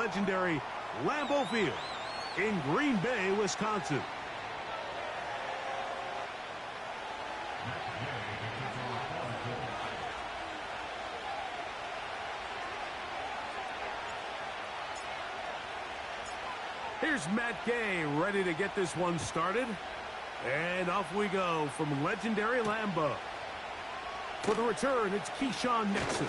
legendary Lambeau Field in Green Bay, Wisconsin. Here's Matt Gay ready to get this one started. And off we go from legendary Lambeau. For the return, it's Keyshawn Nixon.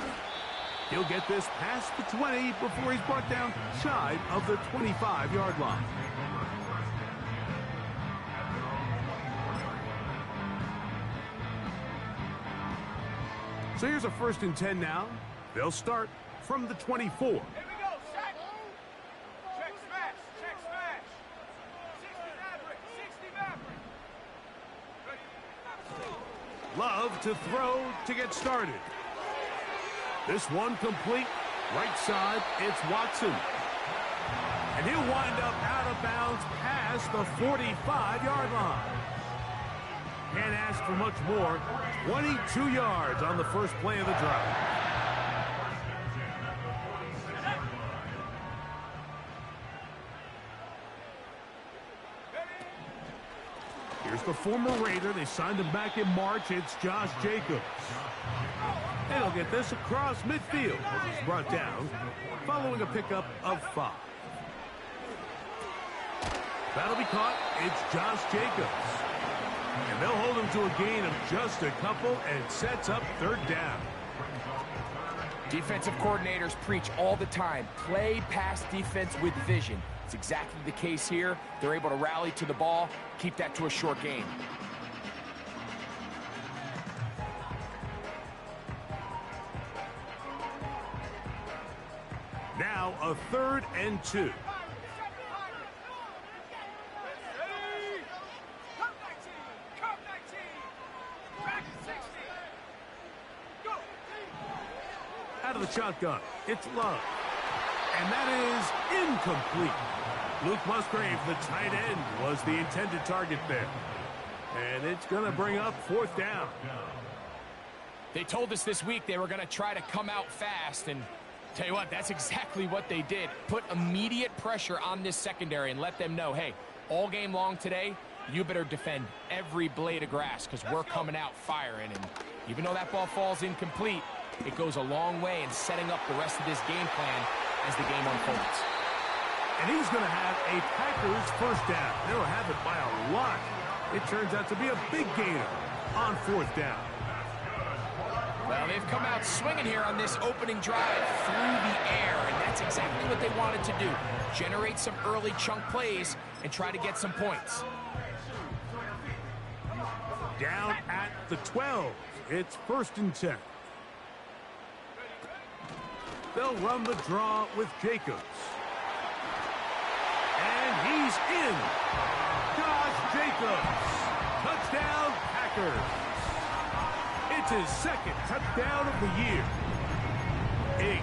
He'll get this past the 20 before he's brought down shy of the 25-yard line. So here's a 1st and 10 now. They'll start from the 24. Love to throw to get started. This one complete. Right side, it's Watson. And he'll wind up out of bounds past the 45-yard line. Can't ask for much more. 22 yards on the first play of the drive. Here's the former Raider. They signed him back in March. It's Josh Jacobs. And he'll get this across midfield as he's brought down following a pickup of 5. That'll be caught. It's Josh Jacobs. And they'll hold him to a gain of just a couple and sets up 3rd down. Defensive coordinators preach all the time, play pass defense with vision. It's exactly the case here. They're able to rally to the ball, keep that to a short gain. Now a 3rd and 2. Out of the shotgun, it's Love. And that is incomplete. Luke Musgrave, the tight end, was the intended target there. And it's going to bring up 4th down. They told us this week they were going to try to come out fast, and tell you what, that's exactly what they did. Put immediate pressure on this secondary and let them know, hey, all game long today, you better defend every blade of grass because we're coming out firing. And even though that ball falls incomplete, it goes a long way in setting up the rest of this game plan as the game unfolds. And he's going to have a Packers 1st down. They'll have it by a lot. It turns out to be a big gainer on 4th down. Well, they've come out swinging here on this opening drive through the air, and that's exactly what they wanted to do. Generate some early chunk plays and try to get some points. Down at the 12. It's 1st and 10. They'll run the draw with Jacobs. And he's in. Josh Jacobs. Touchdown, Packers. It's his 2nd touchdown of the year.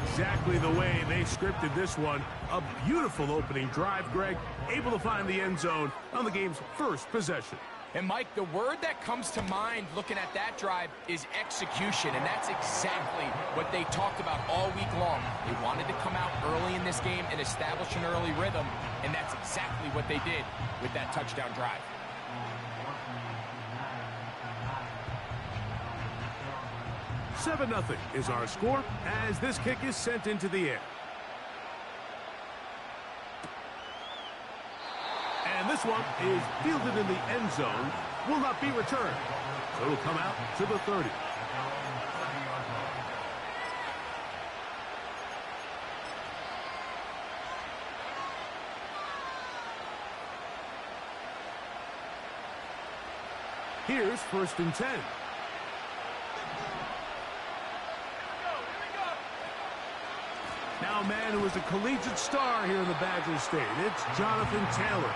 Exactly the way they scripted this one. A beautiful opening drive, Greg. Able to find the end zone on the game's 1st possession. And, Mike, the word that comes to mind looking at that drive is execution, and that's exactly what they talked about all week long. They wanted to come out early in this game and establish an early rhythm, and that's exactly what they did with that touchdown drive. Seven 0 is our score as this kick is sent into the air. And this one is fielded in the end zone, will not be returned. So it'll come out to the 30. Here's 1st and 10. Now a man who is a collegiate star here in the Badger State. It's Jonathan Taylor.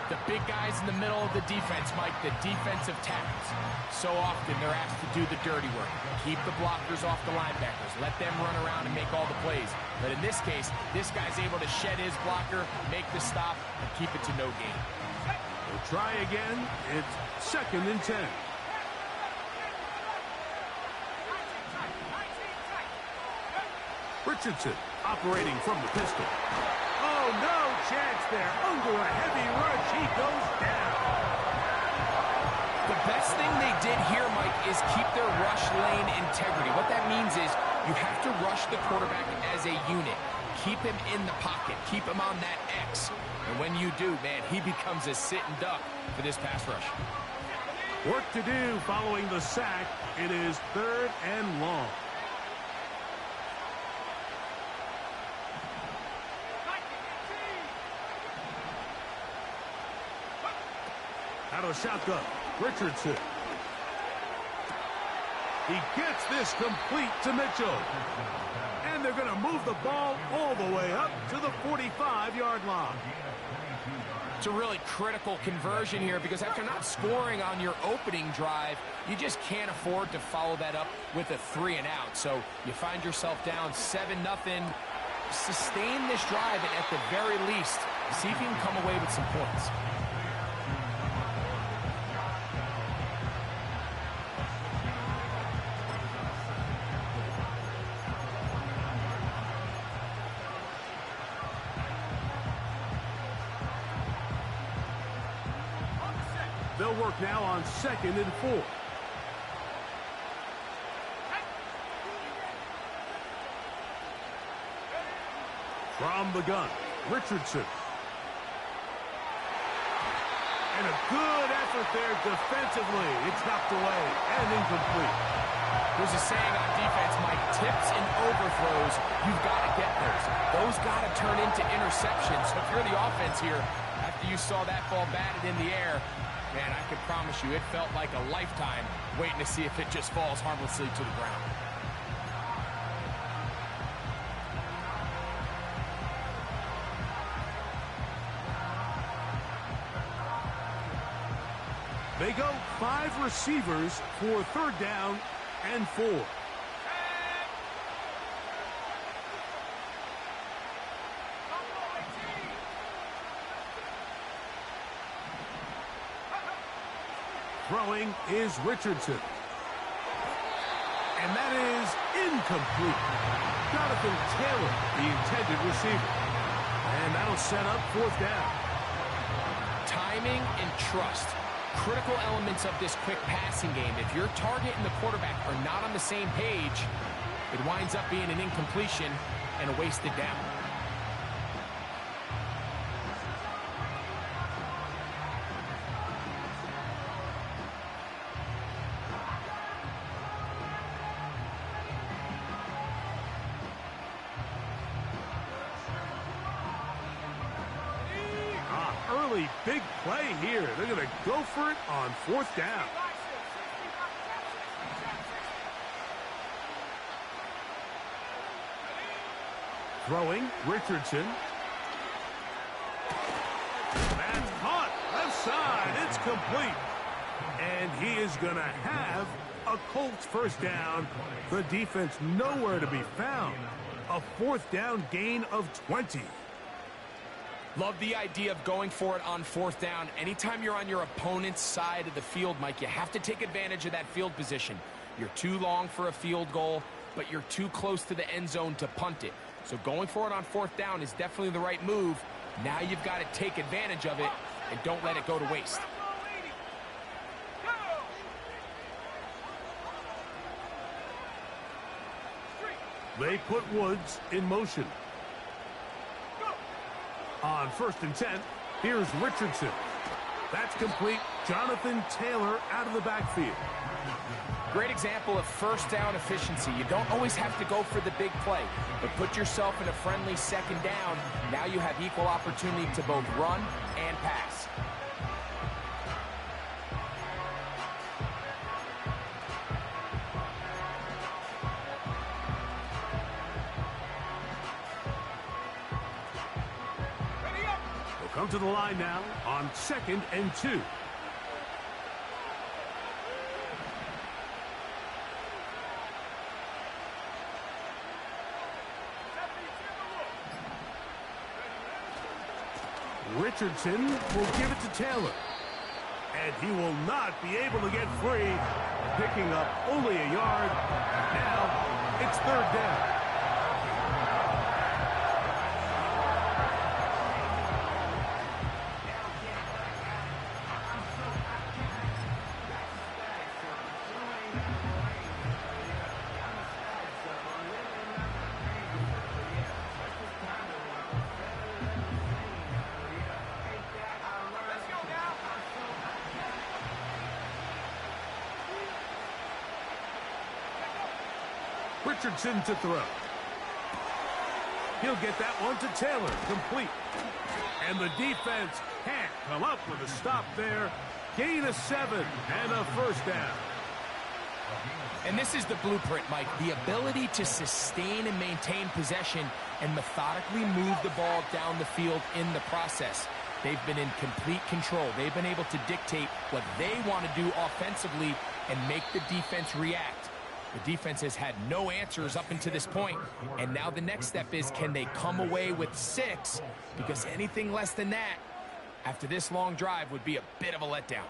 The big guys in the middle of the defense, Mike, the defensive tackles. So often they're asked to do the dirty work. Keep the blockers off the linebackers. Let them run around and make all the plays. But in this case, this guy's able to shed his blocker, make the stop, and keep it to no gain. We'll try again. It's 2nd and 10. Richardson operating from the pistol. there under a heavy rush. He goes down. The best thing they did here, Mike, is keep their rush lane integrity. What that means is you have to rush the quarterback as a unit. Keep him in the pocket. Keep him on that X. And when you do, man, he becomes a sitting duck for this pass rush. Work to do following the sack. It is 3rd and long. Out of shotgun, Richardson. He gets this complete to Mitchell. And they're going to move the ball all the way up to the 45-yard line. It's a really critical conversion here because after not scoring on your opening drive, you just can't afford to follow that up with a 3-and-out. So you find yourself down 7-0. Sustain this drive and at the very least, see if you can come away with some points. They'll work now on 2nd and 4. From the gun, Richardson. And a good effort there defensively. It's knocked away and incomplete. There's a saying on defense, Mike, tips and overthrows, you've got to get those. Those got to turn into interceptions. So if you're the offense here, after you saw that ball batted in the air, man, I can promise you it felt like a lifetime waiting to see if it just falls harmlessly to the ground. They go 5 receivers for 3rd down and 4. Throwing is Richardson. And that is incomplete. Jonathan Taylor, the intended receiver. And that'll set up 4th down. Timing and trust. Critical elements of this quick passing game. If your target and the quarterback are not on the same page, it winds up being an incompletion and a wasted down. Early big play here. They're going to go for it on 4th down. Throwing, Richardson. That's caught. Left side. It's complete. And he is going to have a Colts 1st down. The defense nowhere to be found. A 4th down gain of 20. Love the idea of going for it on 4th down. Anytime you're on your opponent's side of the field, Mike, you have to take advantage of that field position. You're too long for a field goal, but you're too close to the end zone to punt it. So going for it on 4th down is definitely the right move. Now you've got to take advantage of it and don't let it go to waste. They put Woods in motion. On 1st and 10, here's Richardson. That's complete. Jonathan Taylor out of the backfield. Great example of 1st down efficiency. You don't always have to go for the big play, but put yourself in a friendly 2nd down. Now you have equal opportunity to both run and pass. Come to the line now on 2nd and 2. Richardson will give it to Taylor. And he will not be able to get free, picking up only a yard. Now it's 3rd down. Richardson to throw. He'll get that one to Taylor, complete. And the defense can't come up with a stop there. Gain of 7 and a first down. And this is the blueprint, Mike. The ability to sustain and maintain possession and methodically move the ball down the field in the process. They've been in complete control. They've been able to dictate what they want to do offensively and make the defense react. The defense has had no answers up until this point, and now the next step is, can they come away with 6? Because anything less than that, after this long drive, would be a bit of a letdown.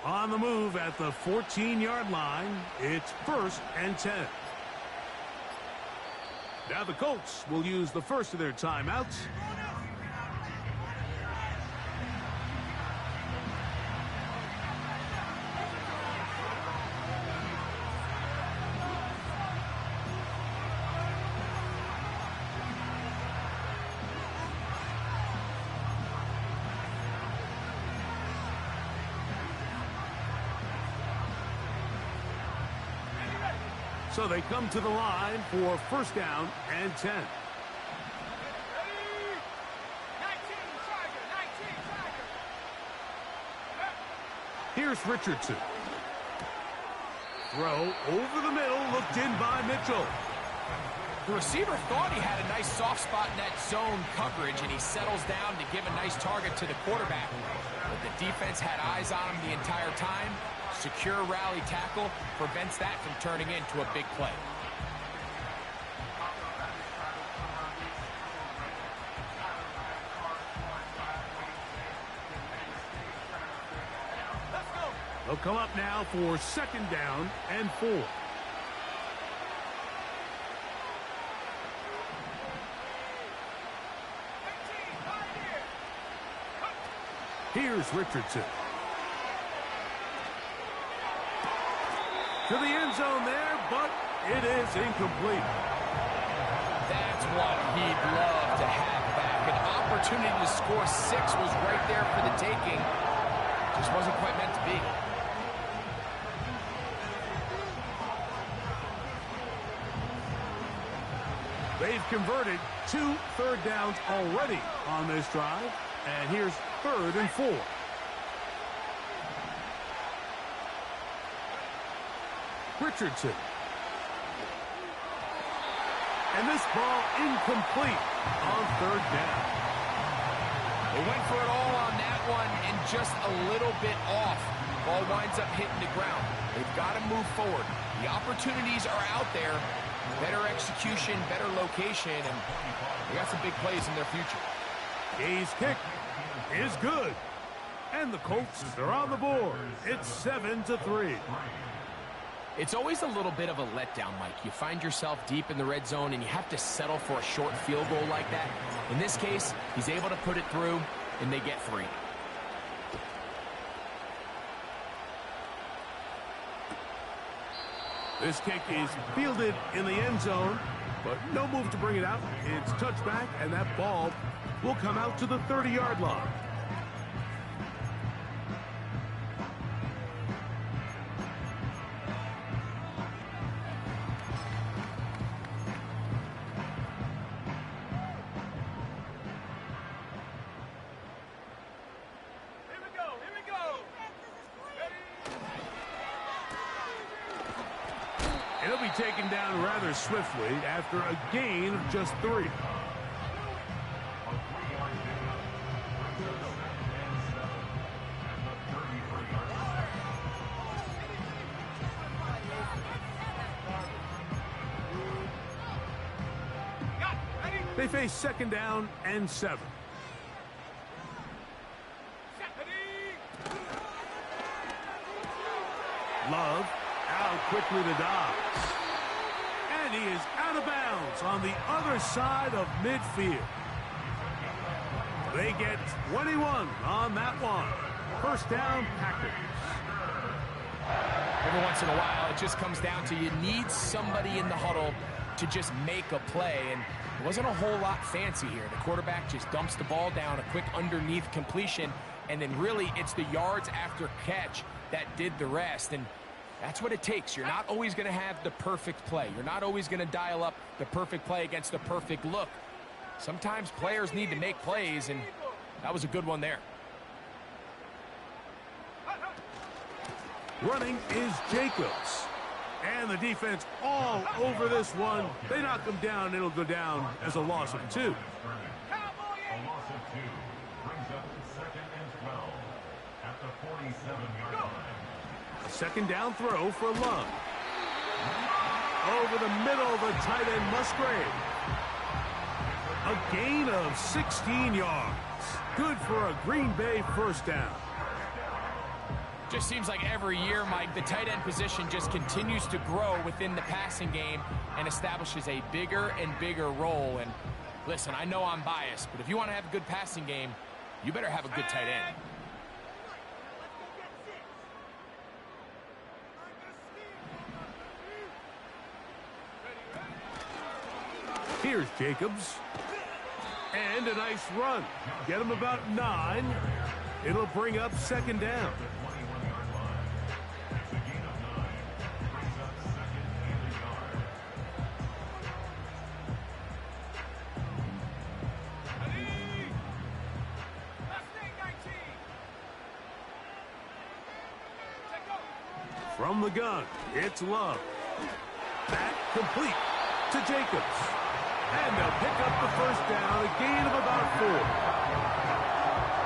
On the move at the 14-yard line, it's 1st and 10. Now the Colts will use the first of their timeouts. So they come to the line for 1st down and 10. Here's Richardson. Throw over the middle, looked in by Mitchell. The receiver thought he had a nice soft spot in that zone coverage, and he settles down to give a nice target to the quarterback. But the defense had eyes on him the entire time. Secure rally tackle prevents that from turning into a big play. They'll come up now for 2nd down and 4. Here's Richardson. To the end zone there, but it is incomplete. That's what he'd love to have back. An opportunity to score 6 was right there for the taking. Just wasn't quite meant to be. They've converted 2 third downs already on this drive. And here's 3rd and 4. Richardson. And this ball incomplete on 3rd down. They went for it all on that one and just a little bit off. Ball winds up hitting the ground. They've got to move forward. The opportunities are out there. Better execution, better location, and they got some big plays in their future. Gay's kick is good. And the Colts are on the board. It's 7-3. It's always a little bit of a letdown, Mike. You find yourself deep in the red zone, and you have to settle for a short field goal like that. In this case, he's able to put it through, and they get 3. This kick is fielded in the end zone, but no move to bring it out. It's touchback, and that ball will come out to the 30-yard line. He'll be taken down rather swiftly after a gain of just 3. They face 2nd down and 7. Love out quickly to dodge. And he is out of bounds on the other side of midfield. They get 21 on that one. First down, Packers. Every once in a while, it just comes down to you need somebody in the huddle to just make a play. And it wasn't a whole lot fancy here. The quarterback just dumps the ball down, a quick underneath completion, and then really it's the yards after catch that did the rest. And that's what it takes. You're not always going to have the perfect play. You're not always going to dial up the perfect play against the perfect look. Sometimes players need to make plays, and that was a good one there. Running is Jacobs. And the defense all over this one. They knock him down. It'll go down as a loss of 2. A loss of 2 brings up 2nd and 12 at the 47-yard line. A second down throw for Love. Over the middle, the tight end Musgrave. A gain of 16 yards. Good for a Green Bay first down. Just seems like every year, Mike, the tight end position just continues to grow within the passing game and establishes a bigger and bigger role. And listen, I know I'm biased, but if you want to have a good passing game, you better have a good tight end. Here's Jacobs. And a nice run. Get him about 9. It'll bring up second down. From the gun, it's Love. Back complete to Jacobs. And they'll pick up the first down, a gain of about 4.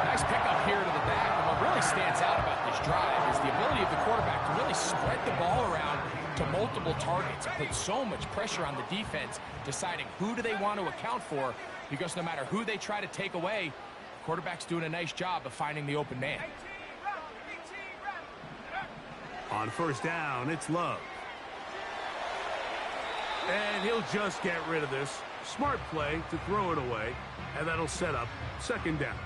Nice pickup here to the back. And what really stands out about this drive is the ability of the quarterback to really spread the ball around to multiple targets. Put so much pressure on the defense, deciding who do they want to account for, because no matter who they try to take away, the quarterback's doing a nice job of finding the open man. On first down, it's Love. And he'll just get rid of this. Smart play to throw it away, and that'll set up second down.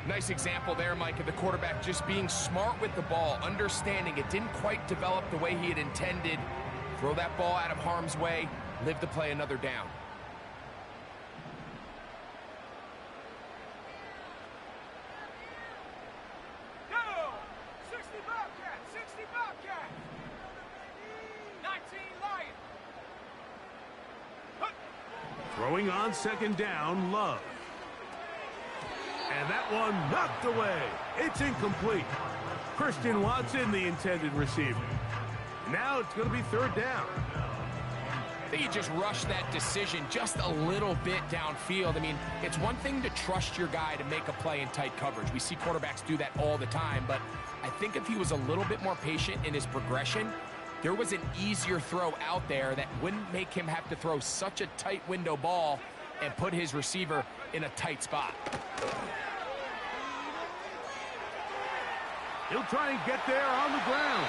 Nice example there, Mike, of the quarterback just being smart with the ball, understanding it didn't quite develop the way he had intended. Throw that ball out of harm's way, live to play another down. Throwing on second down, Love. And that one knocked away. It's incomplete. Christian Watson, the intended receiver. Now it's going to be third down. I think you just rushed that decision just a little bit downfield. I mean, it's one thing to trust your guy to make a play in tight coverage. We see quarterbacks do that all the time, but I think if he was a little bit more patient in his progression, there was an easier throw out there that wouldn't make him have to throw such a tight window ball and put his receiver in a tight spot. He'll try and get there on the ground.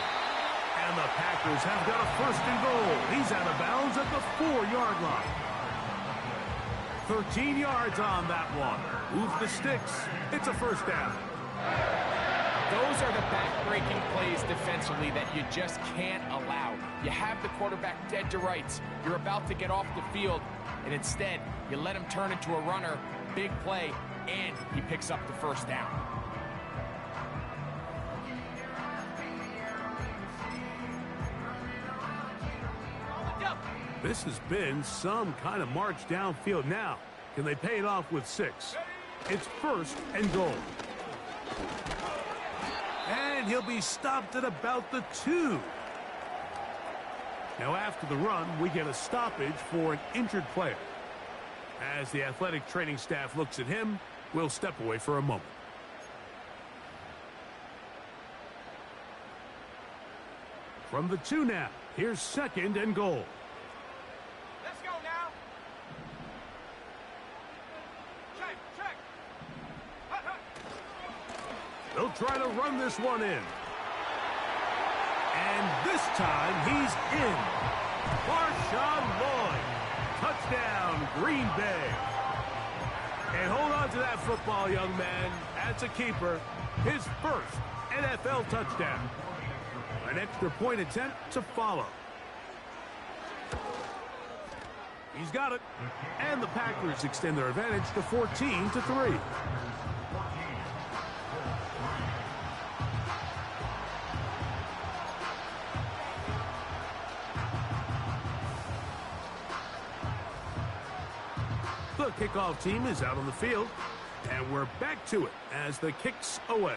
And the Packers have got a first and goal. He's out of bounds at the 4-yard line. 13 yards on that one. Move the sticks. It's a first down. Those are the back-breaking plays defensively that you just can't allow. You have the quarterback dead to rights. You're about to get off the field, and instead, you let him turn into a runner, big play, and he picks up the first down. This has been some kind of march downfield. Now, can they pay it off with 6? It's first and goal. And he'll be stopped at about the 2. Now, after the run, we get a stoppage for an injured player. As the athletic training staff looks at him, we'll step away for a moment. From the 2 now, here's second and goal. Let's go now. Check. They'll try to run this one in. And this time he's in. Marshawn Lloyd. Touchdown, Green Bay. And hold on to that football, young man. That's a keeper. His first NFL touchdown. An extra point attempt to follow. He's got it. And the Packers extend their advantage to 14-3. The kickoff team is out on the field, and we're back to it as the kick's away.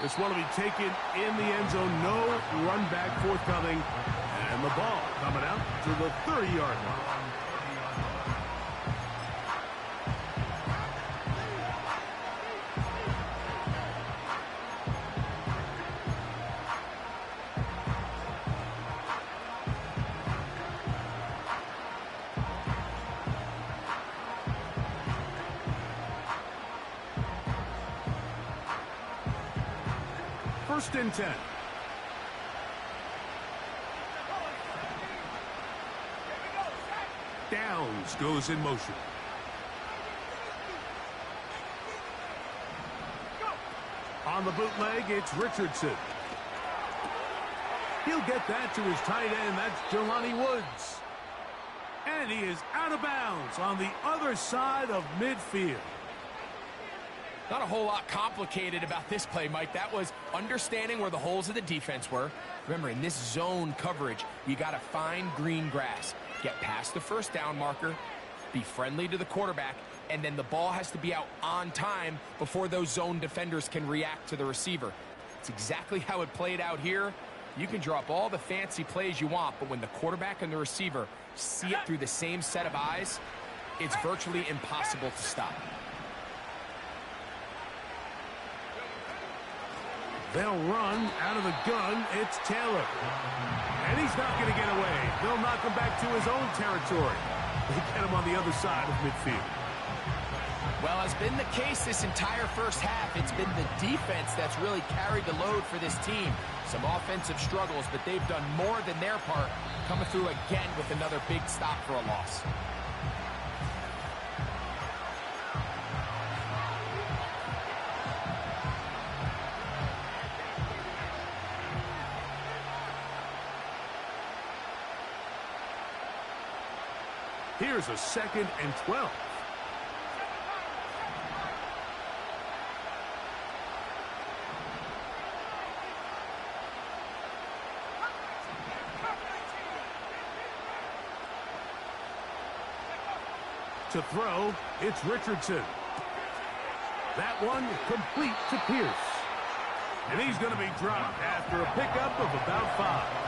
This one will be taken in the end zone. No run back forthcoming, and the ball coming out to the 30-yard line. First and 10. Downs goes in motion. On the bootleg, it's Richardson. He'll get that to his tight end. That's Jelani Woods. And he is out of bounds on the other side of midfield. Not a whole lot complicated about this play, Mike. That was understanding where the holes of the defense were. Remember, in this zone coverage, you got to find green grass. Get past the first down marker, be friendly to the quarterback, and then the ball has to be out on time before those zone defenders can react to the receiver. It's exactly how it played out here. You can draw up all the fancy plays you want, but when the quarterback and the receiver see it through the same set of eyes, it's virtually impossible to stop. They'll run out of the gun. It's Taylor. And he's not going to get away. They'll knock him back to his own territory. They get him on the other side of midfield. Well, as been the case this entire first half, it's been the defense that's really carried the load for this team. Some offensive struggles, but they've done more than their part, coming through again with another big stop for a loss. Here's a 2nd and 12. To throw, it's Richardson. That one complete to Pierce. And he's going to be dropped after a pickup of about 5.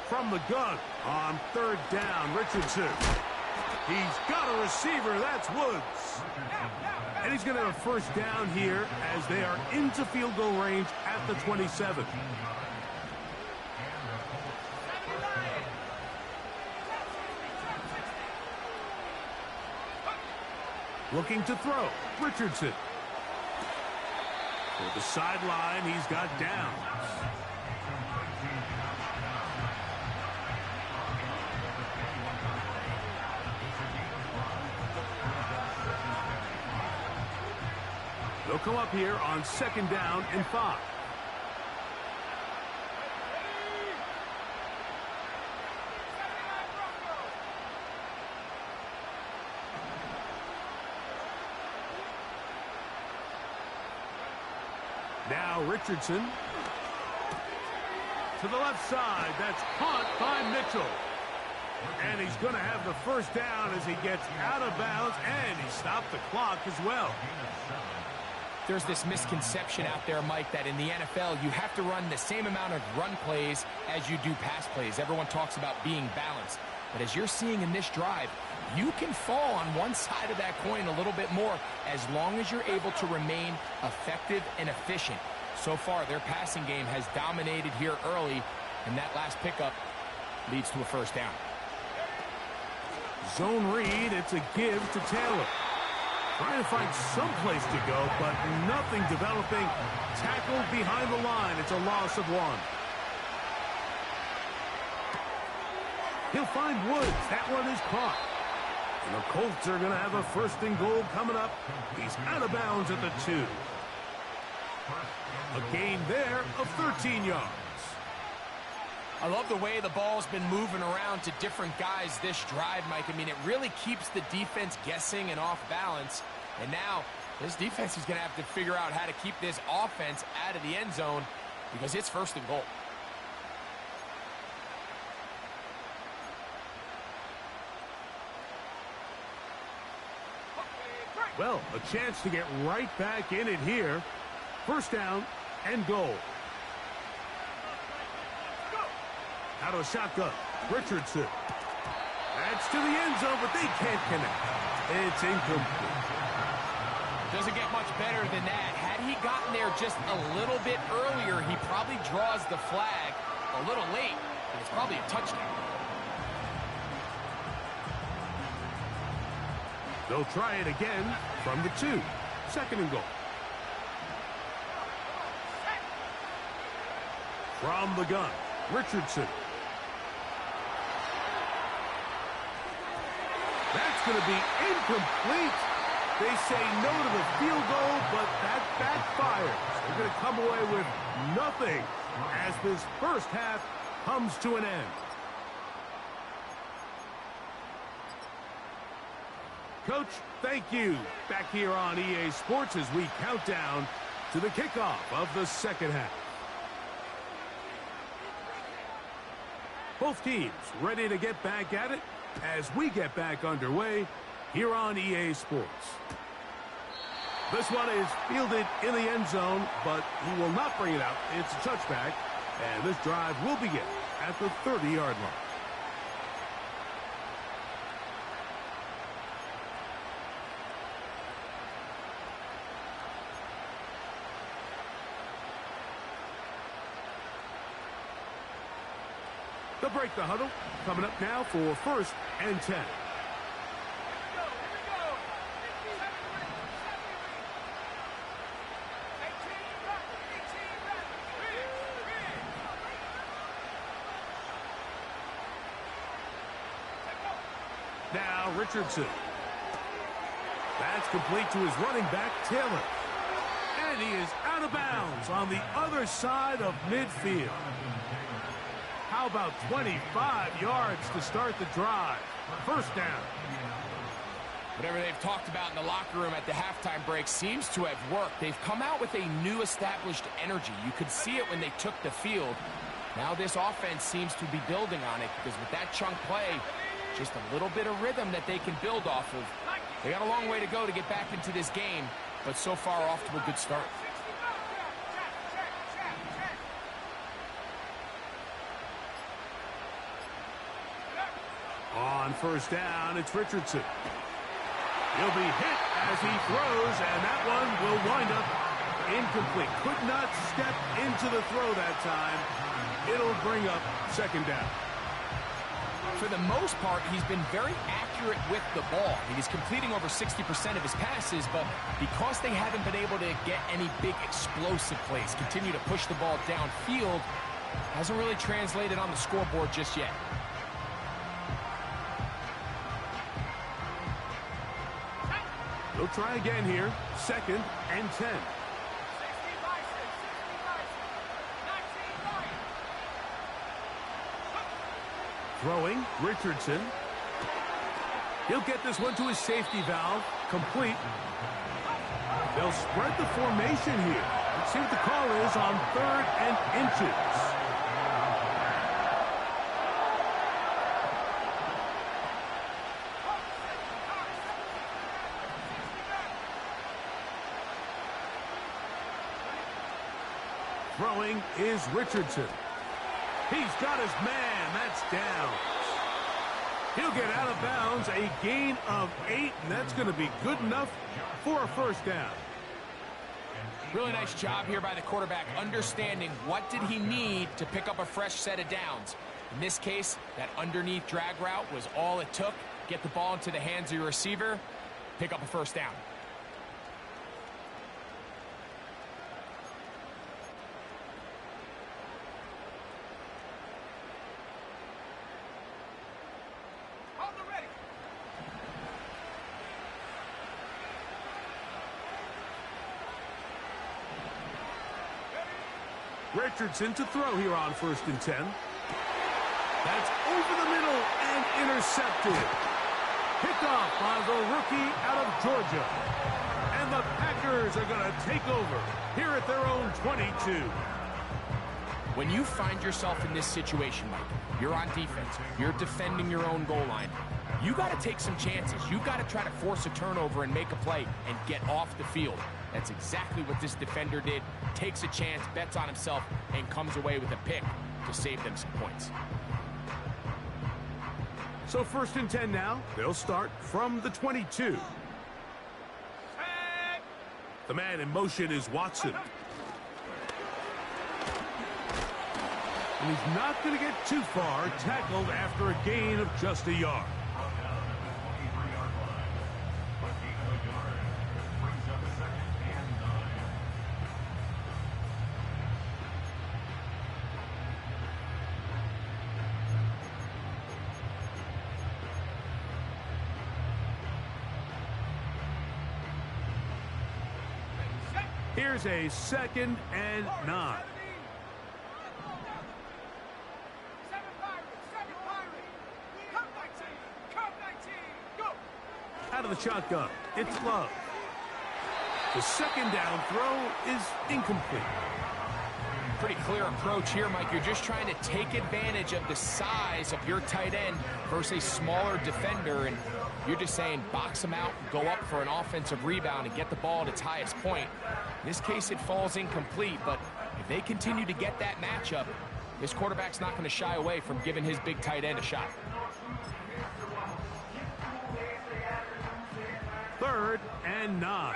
From the gun on 3rd down, Richardson. He's got a receiver. That's Woods. And he's going to have a first down here as they are into field goal range at the 27. Looking to throw, Richardson. For the sideline, he's got Downs. They'll come up here on 2nd down and 5. Now Richardson. To the left side. That's caught by Mitchell. And he's going to have the first down as he gets out of bounds, and he stopped the clock as well. There's this misconception out there, Mike, that in the NFL, you have to run the same amount of run plays as you do pass plays. Everyone talks about being balanced. But as you're seeing in this drive, you can fall on one side of that coin a little bit more as long as you're able to remain effective and efficient. So far, their passing game has dominated here early, and that last pickup leads to a first down. Zone read, it's a give to Taylor. Trying to find some place to go, but nothing developing. Tackled behind the line. It's a loss of 1. He'll find Woods. That one is caught. And the Colts are going to have a 1st and goal coming up. He's out of bounds at the 2. A gain there of 13 yards. I love the way the ball's been moving around to different guys this drive, Mike. I mean, it really keeps the defense guessing and off balance. And now this defense is going to have to figure out how to keep this offense out of the end zone because it's 1st and goal. Well, a chance to get right back in it here. 1st down and goal. Out of a shotgun. Richardson. That's to the end zone, but they can't connect. It's incomplete. Doesn't get much better than that. Had he gotten there just a little bit earlier, he probably draws the flag a little late, and it's probably a touchdown. They'll try it again from the 2. 2nd and goal. From the gun, Richardson. That's going to be incomplete. They say no to the field goal, but that backfires. They're going to come away with nothing as this 1st half comes to an end. Coach, thank you. Back here on EA Sports as we count down to the kickoff of the 2nd half. Both teams ready to get back at it as we get back underway here on EA Sports. This one is fielded in the end zone, but he will not bring it out. It's a touchback, and this drive will begin at the 30-yard line. They'll break the huddle. Coming up now for 1st and 10. Now Richardson. That's complete to his running back, Taylor. And he is out of bounds on the other side of midfield. How about 25 yards to start the drive? 1st down. Whatever they've talked about in the locker room at the halftime break seems to have worked. They've come out with a new established energy. You could see it when they took the field. Now this offense seems to be building on it because with that chunk play, just a little bit of rhythm that they can build off of. They got a long way to go to get back into this game, but so far off to a good start. On 1st down, it's Richardson. He'll be hit as he throws, and that one will wind up incomplete. Could not step into the throw that time. It'll bring up 2nd down. For the most part, he's been very accurate with the ball. I mean, he's completing over 60% of his passes, but because they haven't been able to get any big explosive plays, continue to push the ball downfield, hasn't really translated on the scoreboard just yet. They'll try again here. 2nd and 10. Throwing, Richardson. He'll get this one to his safety valve. Complete. They'll spread the formation here. Let's see what the call is on 3rd and inches. Throwing is Richardson. He's got his man. That's down. He'll get out of bounds, a gain of 8, and that's going to be good enough for a first down. Really nice job here by the quarterback, understanding what did he need to pick up a fresh set of downs. In this case, that underneath drag route was all it took. Get the ball into the hands of your receiver, pick up a first down. Richardson to throw here on 1st and 10. That's over the middle and intercepted. Picked off by the rookie out of Georgia. And the Packers are going to take over here at their own 22. When you find yourself in this situation, Mike, you're on defense, you're defending your own goal line, you got to take some chances. You got to try to force a turnover and make a play and get off the field. That's exactly what this defender did. Takes a chance, bets on himself, and comes away with a pick to save them some points. So 1st and 10 now. They'll start from the 22. The man in motion is Watson. And he's not going to get too far, tackled after a gain of just a yard. Here's a 2nd and 9. Out of the shotgun, it's Love. The 2nd down throw is incomplete. Pretty clear approach here, Mike. You're just trying to take advantage of the size of your tight end versus a smaller defender, and you're just saying box him out, go up for an offensive rebound, and get the ball at its highest point. In this case, it falls incomplete, but if they continue to get that matchup, this quarterback's not going to shy away from giving his big tight end a shot. 3rd and 9.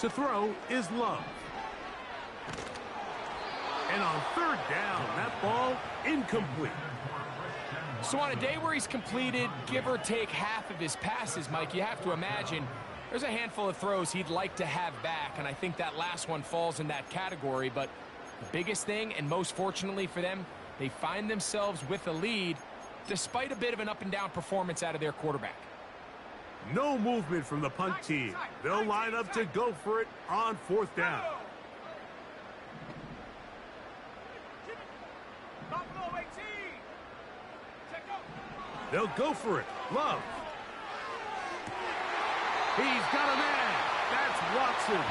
To throw is Love. And on 3rd down, that ball incomplete. So on a day where he's completed, give or take half of his passes, Mike, you have to imagine there's a handful of throws he'd like to have back, and I think that last one falls in that category. But the biggest thing, and most fortunately for them, they find themselves with a lead despite a bit of an up-and-down performance out of their quarterback. No movement from the punt team. They'll line up to go for it on 4th down. They'll go for it. Love. He's got a man. That's Watson.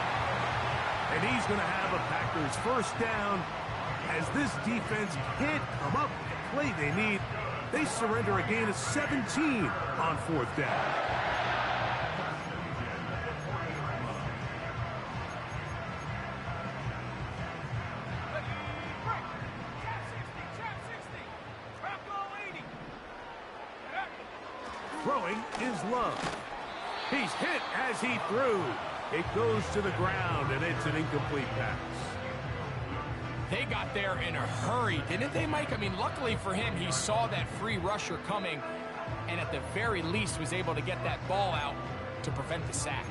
And he's going to have a Packers first down as this defense can't come up with the play they need. They surrender a gain of 17 on 4th down. Throwing is Love. He's hit as he threw. It goes to the ground, and it's an incomplete pass. They got there in a hurry, didn't they, Mike? I mean, luckily for him, he saw that free rusher coming, and at the very least was able to get that ball out to prevent the sack.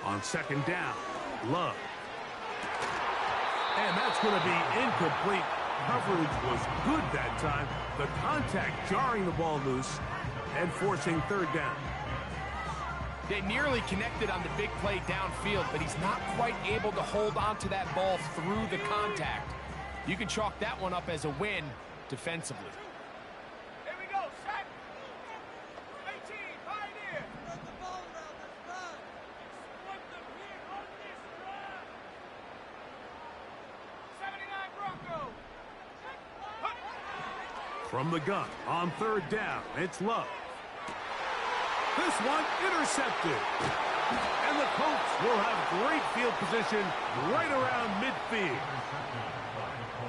On 2nd down, Love. And that's going to be incomplete. Coverage was good that time. The contact jarring the ball loose and forcing 3rd down. They nearly connected on the big play downfield, but he's not quite able to hold on to that ball through the contact. You can chalk that one up as a win defensively. Here we go, set. 18, Pioneer. Run the ball around this run. Exploit them here on this run. 79 Broncos. From the gun on third down, it's Love. This one intercepted. And the Colts will have great field position right around midfield.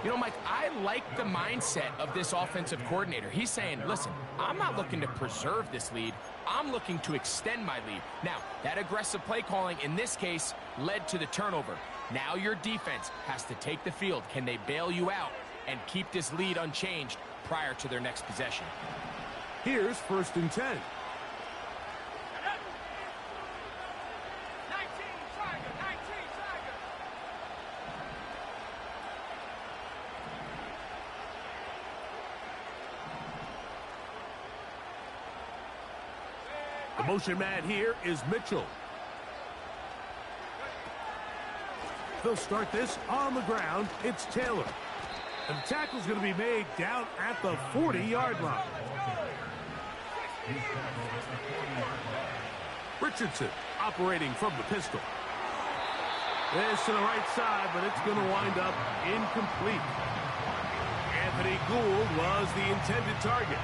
You know, Mike, I like the mindset of this offensive coordinator. He's saying, listen, I'm not looking to preserve this lead. I'm looking to extend my lead. Now, that aggressive play calling in this case led to the turnover. Now your defense has to take the field. Can they bail you out and keep this lead unchanged prior to their next possession? Here's 1st and 10. 19, Tiger, 19, Tiger. The motion man here is Mitchell. They'll start this on the ground. It's Taylor. And the tackle's going to be made down at the 40-yard line. Richardson operating from the pistol. This to the right side, but it's going to wind up incomplete. Anthony Gould was the intended target,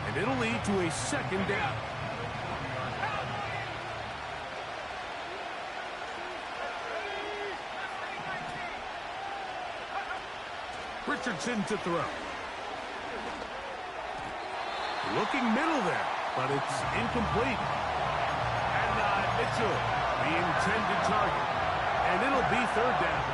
and it'll lead to a 2nd down. Richardson to throw. Looking middle there, but it's incomplete. And Mitchell, the intended target. And it'll be 3rd down.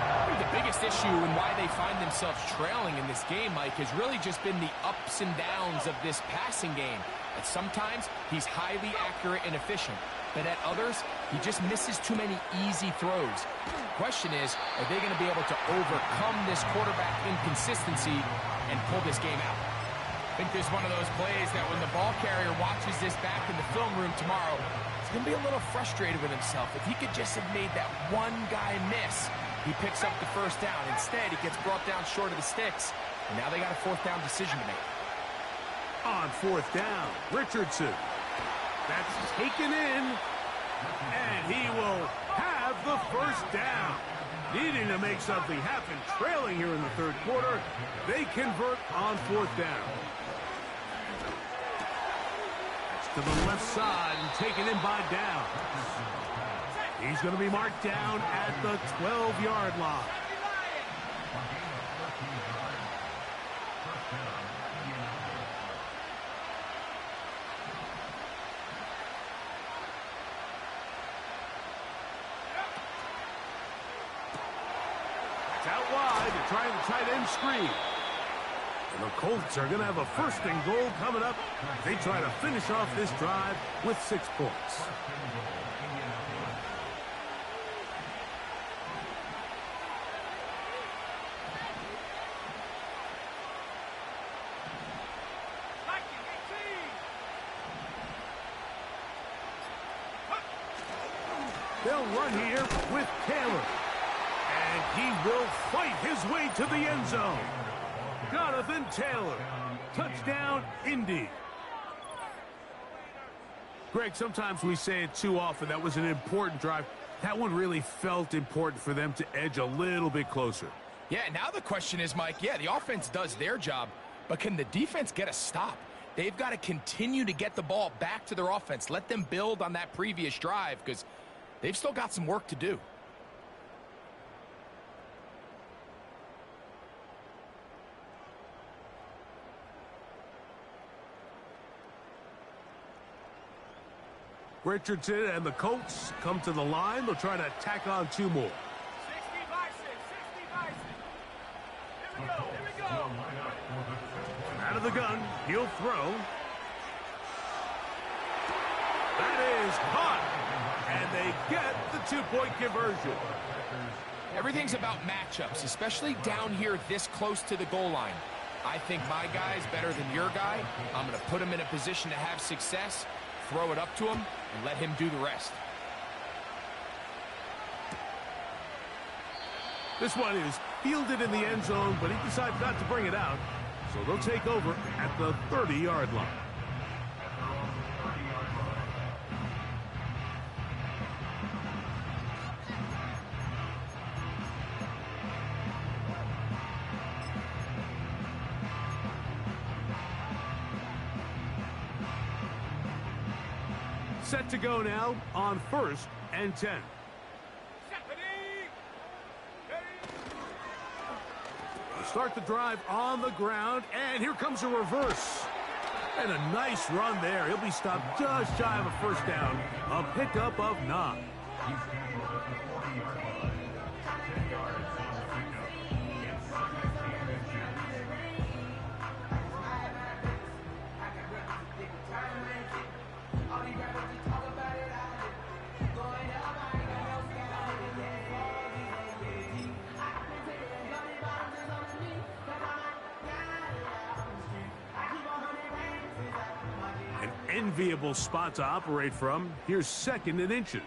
I think the biggest issue and why they find themselves trailing in this game, Mike, has really just been the ups and downs of this passing game. At sometimes, he's highly accurate and efficient. But at others, he just misses too many easy throws. The question is, are they going to be able to overcome this quarterback inconsistency and pull this game out? I think there's one of those plays that when the ball carrier watches this back in the film room tomorrow, he's going to be a little frustrated with himself. If he could just have made that one guy miss, he picks up the 1st down. Instead, he gets brought down short of the sticks. And now they got a 4th down decision to make. On 4th down, Richardson. That's taken in. And he will have the 1st down. Needing to make something happen, trailing here in the 3rd quarter. They convert on 4th down. To the left side and taken in by Down. He's going to be marked down at the 12-yard line. It's out wide. They're trying the tight end screen. And the Colts are going to have a 1st and goal coming up. They try to finish off this drive with 6 points. They'll run here with Taylor. And he will fight his way to the end zone. Jonathan Taylor. Touchdown, Indy. Greg, sometimes we say it too often. That was an important drive. That one really felt important for them to edge a little bit closer. Yeah, now the question is, Mike, yeah, the offense does their job, but can the defense get a stop? They've got to continue to get the ball back to their offense. Let them build on that previous drive because they've still got some work to do. Richardson and the Colts come to the line. They'll try to tack on 2 more. 60 by 6, 60 by 6. Here we go, here we go. Out of the gun, he'll throw. That is caught. And they get the 2-point conversion. Everything's about matchups, especially down here this close to the goal line. I think my guy's better than your guy. I'm going to put him in a position to have success. throw it up to him and let him do the rest. This one is fielded in the end zone, but he decides not to bring it out. So they'll take over at the 30-yard line. Set to go now on 1st and 10. Start the drive on the ground, and here comes a reverse. And a nice run there. He'll be stopped just shy of a first down. A pickup of 9. Enviable spot to operate from. Here's 2nd and inches.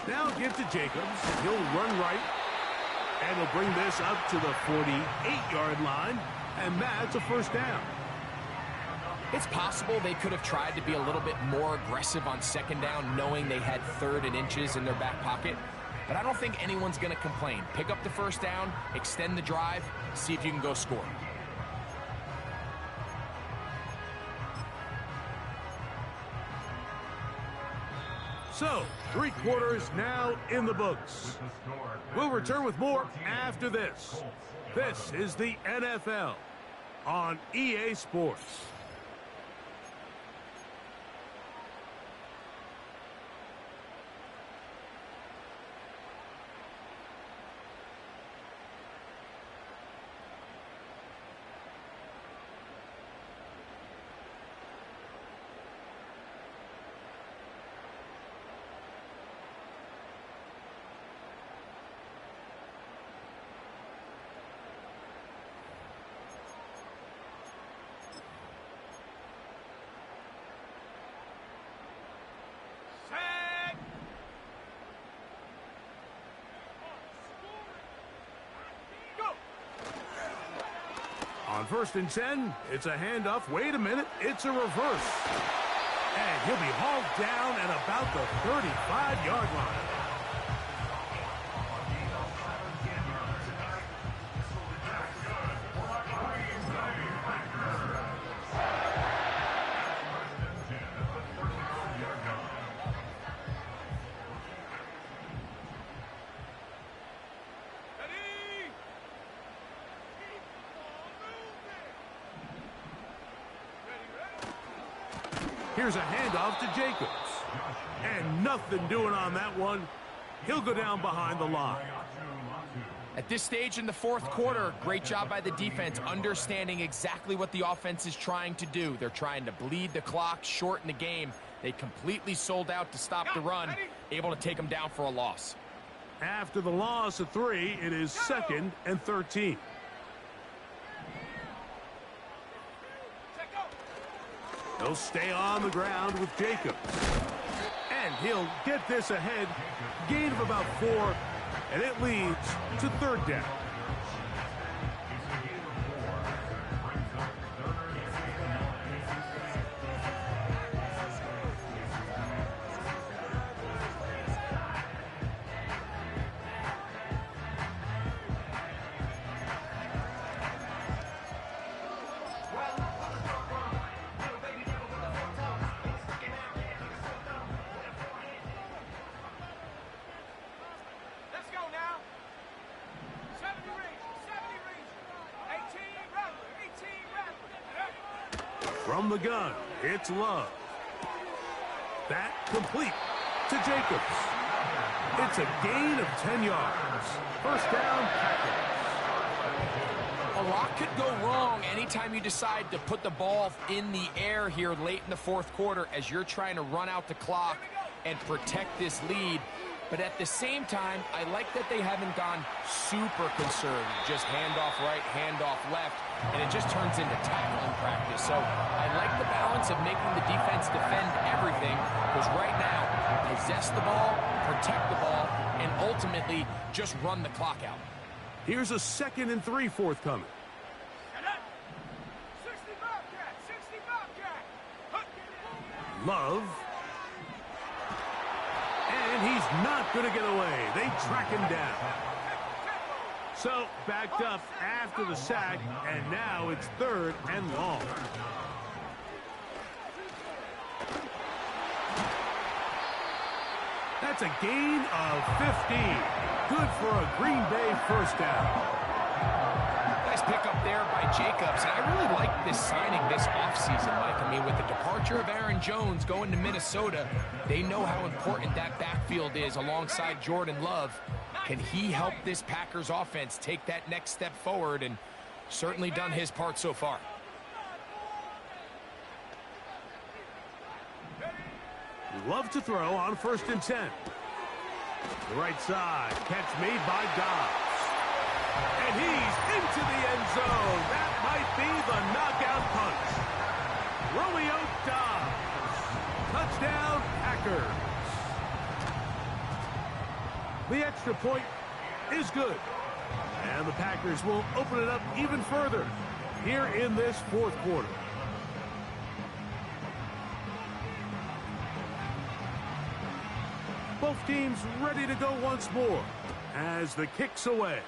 Now give to Jacobs. He'll run right. And he'll bring this up to the 48-yard line. And that's a first down. It's possible they could have tried to be a little bit more aggressive on 2nd down, knowing they had 3rd and inches in their back pocket. But I don't think anyone's going to complain. Pick up the first down, extend the drive, see if you can go score. So, 3 quarters now in the books. We'll return with more after this. This is the NFL on EA Sports. On 1st and 10, it's a handoff. Wait a minute, it's a reverse. And he'll be hauled down at about the 35-yard line. Here's a handoff to Jacobs. And nothing doing on that one. He'll go down behind the line. At this stage in the 4th quarter, great job by the defense, understanding exactly what the offense is trying to do. They're trying to bleed the clock, shorten the game. They completely sold out to stop the run, able to take them down for a loss. After the loss of 3, it is 2nd and 13. He'll stay on the ground with Jacobs. And he'll get this ahead. Gain of about 4. And it leads to 3rd down. From the gun, it's Love. That complete to Jacobs. It's a gain of 10 yards. First down, Packers. A lot could go wrong anytime you decide to put the ball in the air here late in the 4th quarter as you're trying to run out the clock and protect this lead. But at the same time, I like that they haven't gone super conservative. Just handoff right, handoff left, and it just turns into tackling practice. So I like the balance of making the defense defend everything, because right now, possess the ball, protect the ball, and ultimately just run the clock out. Here's a 2nd and 3 forthcoming. 60 Bobcat, 60 Bobcat. Love. And he's not going to get away. They track him down. So, backed up after the sack, and now it's 3rd and long. That's a gain of 15. Good for a Green Bay first down. Nice pickup there by Jacobs, and I really like this signing this offseason, Mike. I mean, with the departure of Aaron Jones going to Minnesota, they know how important that backfield is alongside Jordan Love. Can he help this Packers offense take that next step forward? And certainly done his part so far. Love to throw on 1st and 10. The right side, catch made by Dobbs. And he's into the end zone. That might be the knockout punch. Romeo Dobbs. Touchdown, Packers. The extra point is good. And the Packers will open it up even further here in this 4th quarter. Both teams ready to go once more as the kick's away.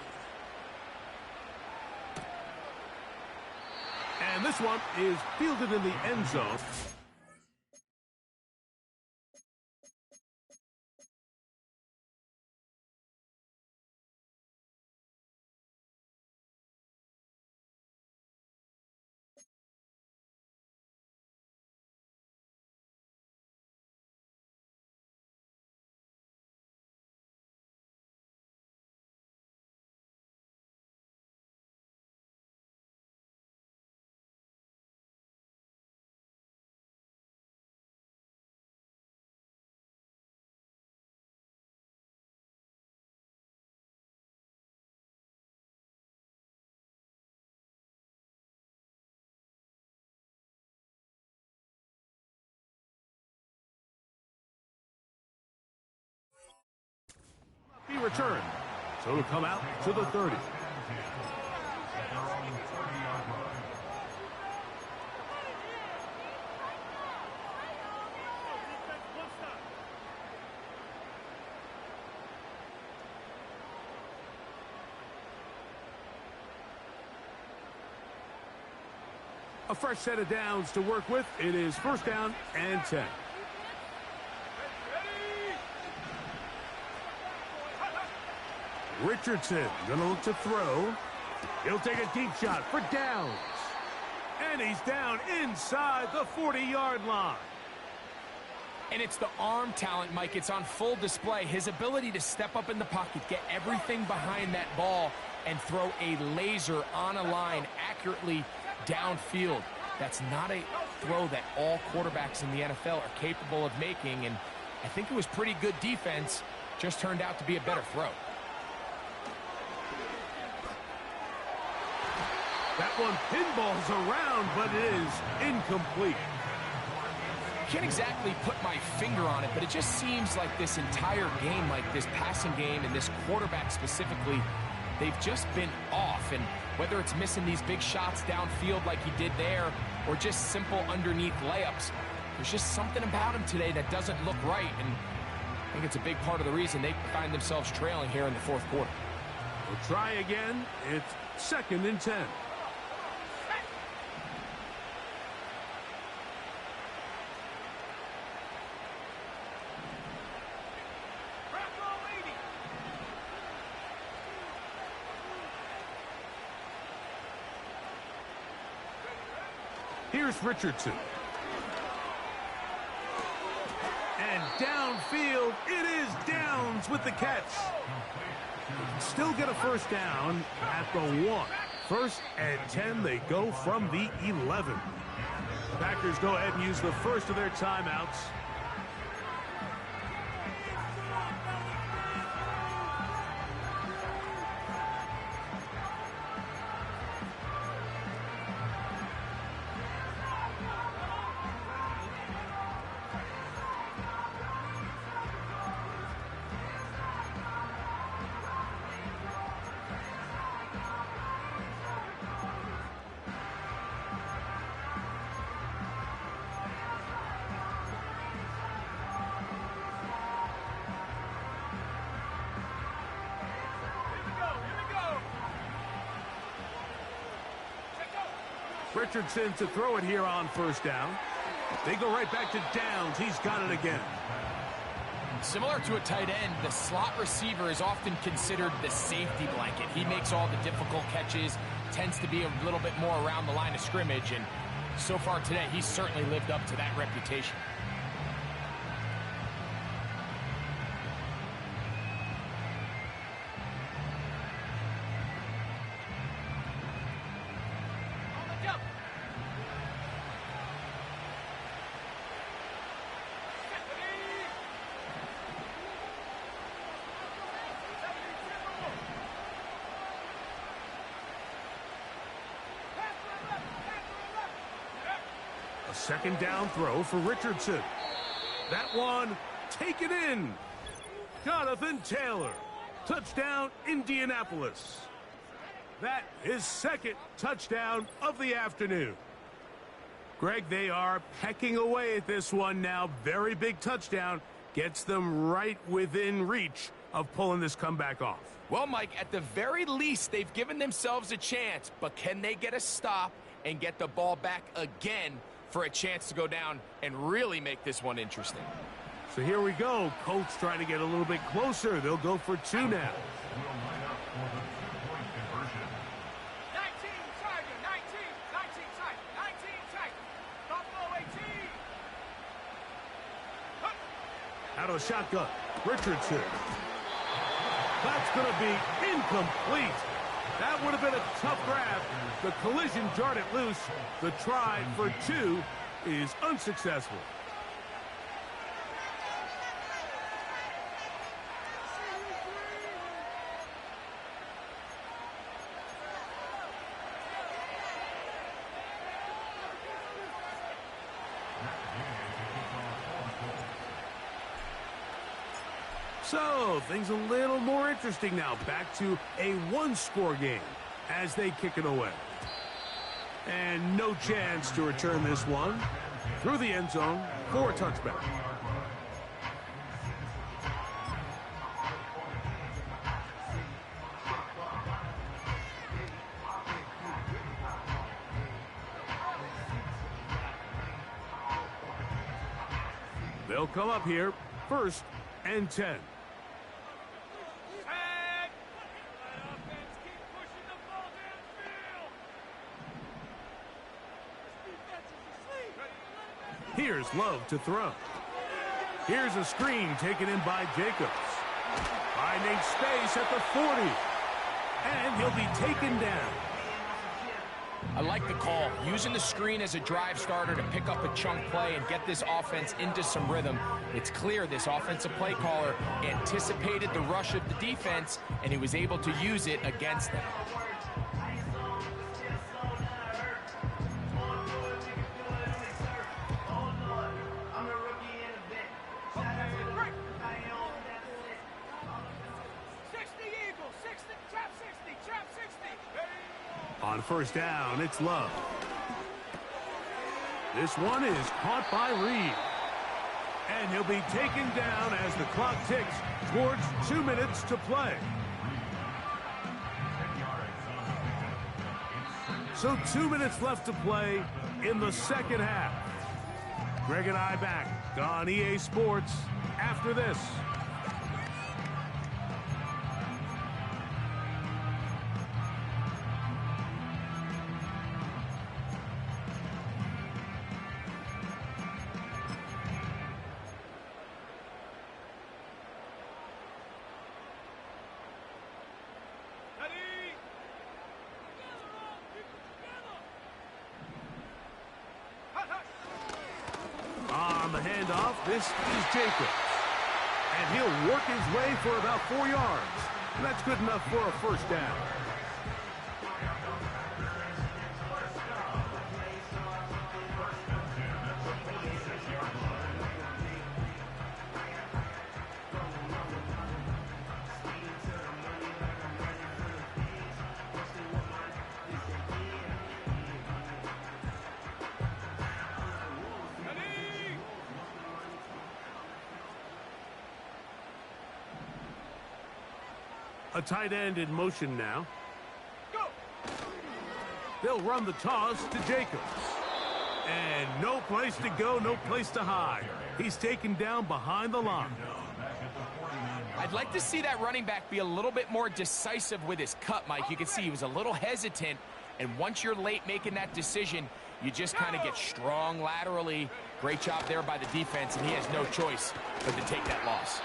And this one is fielded in the end zone. He returned, so it'll come out to the 30. A fresh set of downs to work with. It is 1st down and 10. Richardson going to look to throw. He'll take a deep shot for downs. And he's down inside the 40-yard line. And it's the arm talent, Mike. It's on full display. His ability to step up in the pocket, get everything behind that ball, and throw a laser on a line accurately downfield. That's not a throw that all quarterbacks in the NFL are capable of making. And I think it was pretty good defense. Just turned out to be a better throw. That one pinballs around, but it is incomplete. Can't exactly put my finger on it, but it just seems like this entire game, like this passing game and this quarterback specifically, they've just been off. And whether it's missing these big shots downfield like he did there, or just simple underneath layups, there's just something about him today that doesn't look right. And I think it's a big part of the reason they find themselves trailing here in the 4th quarter. We'll try again. It's 2nd and 10. Here's Richardson. And downfield, it is Downs with the catch. Still get a 1st down at the 1. 1st and 10, they go from the 11. The Packers go ahead and use the first of their timeouts. Richardson to throw it here on first down. They go right back to downs. He's got it again. Similar to a tight end, the slot receiver is often considered the safety blanket. He makes all the difficult catches, tends to be a little bit more around the line of scrimmage, and so far today, he's certainly lived up to that reputation. Second down throw for Richardson. That one taken in. Jonathan Taylor. Touchdown, Indianapolis. That is second touchdown of the afternoon. Greg, they are pecking away at this one now. Very big touchdown. Gets them right within reach of pulling this comeback off. Well, Mike, at the very least, they've given themselves a chance. But can they get a stop and get the ball back again for a chance to go down and really make this one interesting? So here we go. Colts trying to get a little bit closer. They'll go for two now. Will line up for the two-point conversion. 19 Tiger, 19 Tiger, 19 Tiger. Buffalo 18. Out of the shotgun, Richardson. That's going to be incomplete. That would have been a tough grab. The collision jarred it loose. The try for two is unsuccessful. So, things a little more interesting now. Back to a one-score game as they kick it away. And no chance to return this one through the end zone for a touchback. They'll come up here, 1st and 10. Here's Love to throw. Here's a screen taken in by Jacobs. Finding space at the 40. And he'll be taken down. I like the call. Using the screen as a drive starter to pick up a chunk play and get this offense into some rhythm. It's clear this offensive play caller anticipated the rush of the defense, and he was able to use it against them. On first down, it's Love. This one is caught by Reed. And he'll be taken down as the clock ticks towards 2 minutes to play. So 2 minutes left to play in the second half. Greg and I back on EA Sports after this. On the handoff, this is Jacobs. And he'll work his way for about 4 yards. And that's good enough for a first down. A tight end in motion now. They'll run the toss to Jacobs. And no place to go, no place to hide. He's taken down behind the line. I'd like to see that running back be a little bit more decisive with his cut, Mike. You can see he was a little hesitant, and once you're late making that decision, you just kind of get strong laterally. Great job there by the defense, and he has no choice but to take that loss.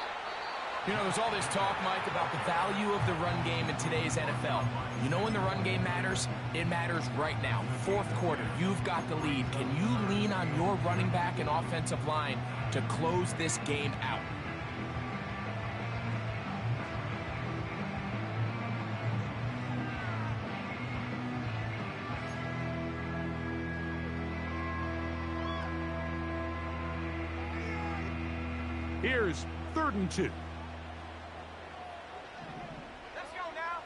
You know, there's all this talk, Mike, about the value of the run game in today's NFL. You know when the run game matters? It matters right now. Fourth quarter, you've got the lead. Can you lean on your running back and offensive line to close this game out? Here's 3rd and 2. Let's go now.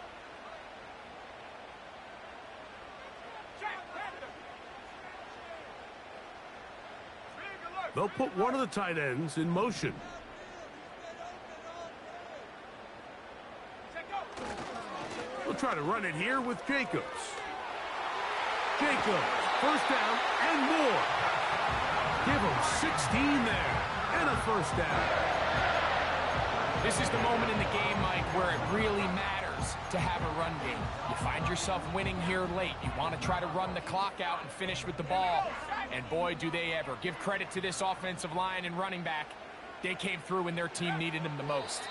They'll put one of the tight ends in motion. We'll try to run it here with Jacobs. Jacobs, first down and more. Give him 16 there. And a first down. This is the moment in the game, Mike, where it really matters to have a run game. You find yourself winning here late. You want to try to run the clock out and finish with the ball. And boy, do they ever. Give credit to this offensive line and running back. They came through when their team needed them the most.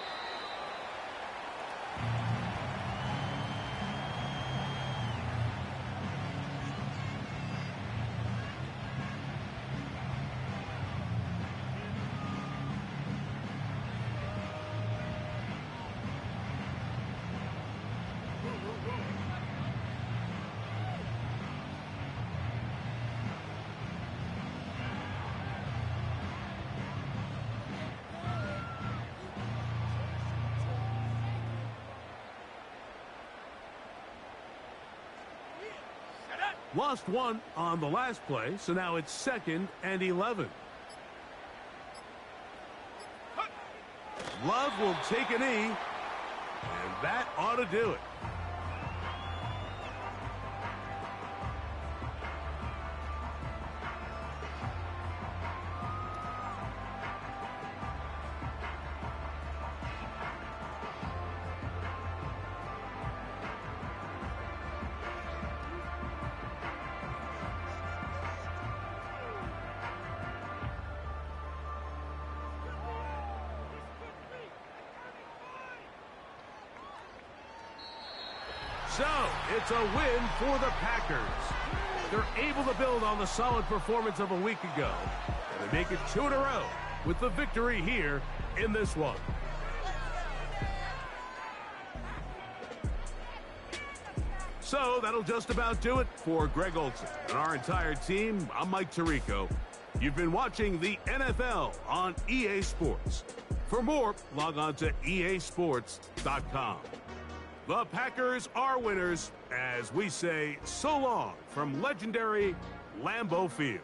Lost one on the last play, so now it's 2nd and 11. Love will take a knee, and that ought to do it. So, it's a win for the Packers. They're able to build on the solid performance of a week ago. And they make it 2 in a row with the victory here in this one. So, that'll just about do it for Greg Olsen and our entire team. I'm Mike Tirico. You've been watching the NFL on EA Sports. For more, log on to easports.com. The Packers are winners as we say so long from legendary Lambeau Field.